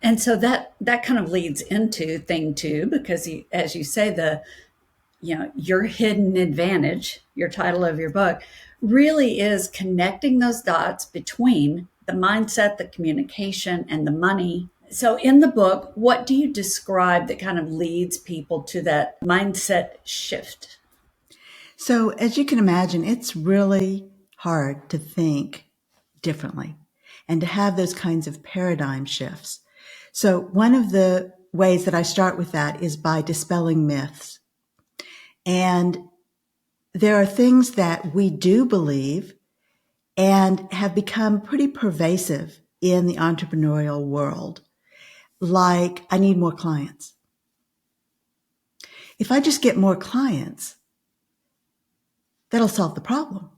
And so that kind of leads into thing two, because as you say, your hidden advantage, your title of your book, really is connecting those dots between the mindset, the communication, and the money. So in the book, what do you describe that kind of leads people to that mindset shift? So, as you can imagine, it's really hard to think differently and to have those kinds of paradigm shifts. So, one of the ways that I start with that is by dispelling myths. And there are things that we do believe and have become pretty pervasive in the entrepreneurial world, like I need more clients. If I just get more clients, that'll solve the problem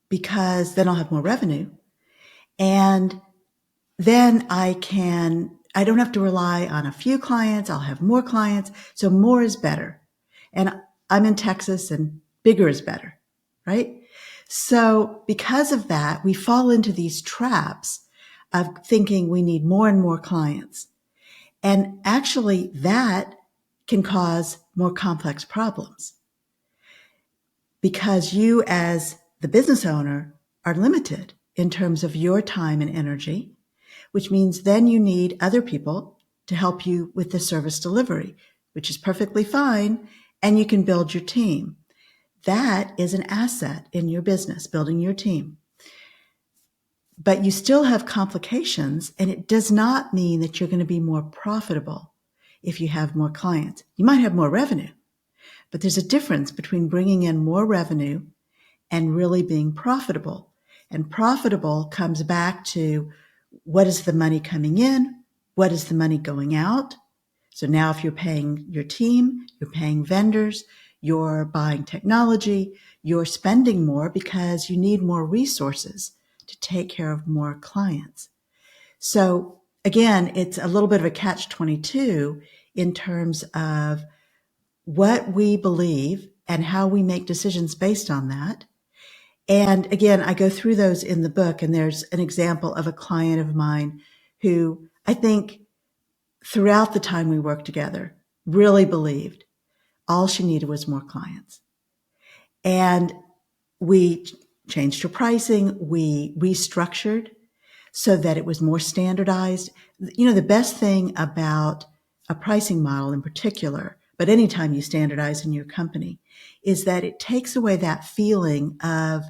because then I'll have more revenue. And then I don't have to rely on a few clients. I'll have more clients. So more is better. And I'm in Texas and bigger is better, right? So because of that, we fall into these traps of thinking we need more and more clients. And actually that can cause more complex problems because you as the business owner are limited in terms of your time and energy, which means then you need other people to help you with the service delivery, which is perfectly fine. And you can build your team. That is an asset in your business, building your team. But you still have complications, and it does not mean that you're going to be more profitable if you have more clients. You might have more revenue, but there's a difference between bringing in more revenue and really being profitable. And profitable comes back to what is the money coming in? What is the money going out? So now if you're paying your team, you're paying vendors, you're buying technology, you're spending more because you need more resources to take care of more clients. So again, it's a little bit of a catch-22 in terms of what we believe and how we make decisions based on that. And again, I go through those in the book, and there's an example of a client of mine who I think throughout the time we worked together really believed all she needed was more clients. And we changed her pricing. We restructured so that it was more standardized. You know, the best thing about a pricing model in particular, but anytime you standardize in your company, is that it takes away that feeling of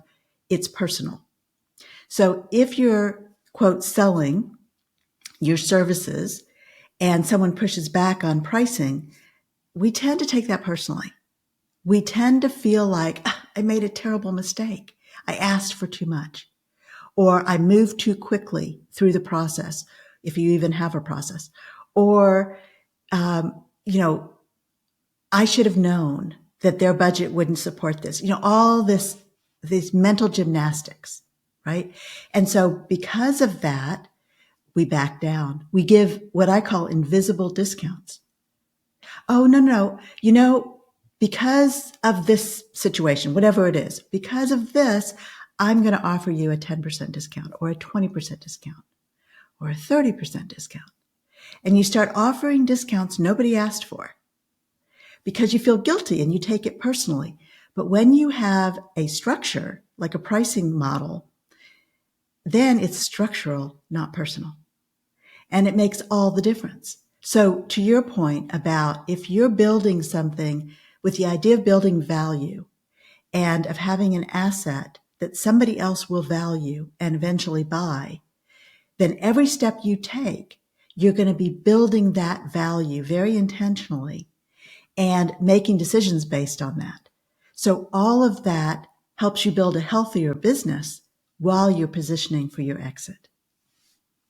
it's personal. So if you're, quote, selling your services and someone pushes back on pricing, we tend to take that personally. We tend to feel like, I made a terrible mistake. I asked for too much, or I moved too quickly through the process, if you even have a process, or, you know, I should have known that their budget wouldn't support this. You know, all these mental gymnastics, right? And so because of that, we back down. We give what I call invisible discounts. Oh, no. You know, because of this situation, whatever it is, because of this, I'm going to offer you a 10% discount or a 20% discount or a 30% discount. And you start offering discounts nobody asked for because you feel guilty and you take it personally. But when you have a structure, like a pricing model, then it's structural, not personal. And it makes all the difference. So to your point about if you're building something with the idea of building value and of having an asset that somebody else will value and eventually buy, then every step you take, you're going to be building that value very intentionally and making decisions based on that. So all of that helps you build a healthier business while you're positioning for your exit.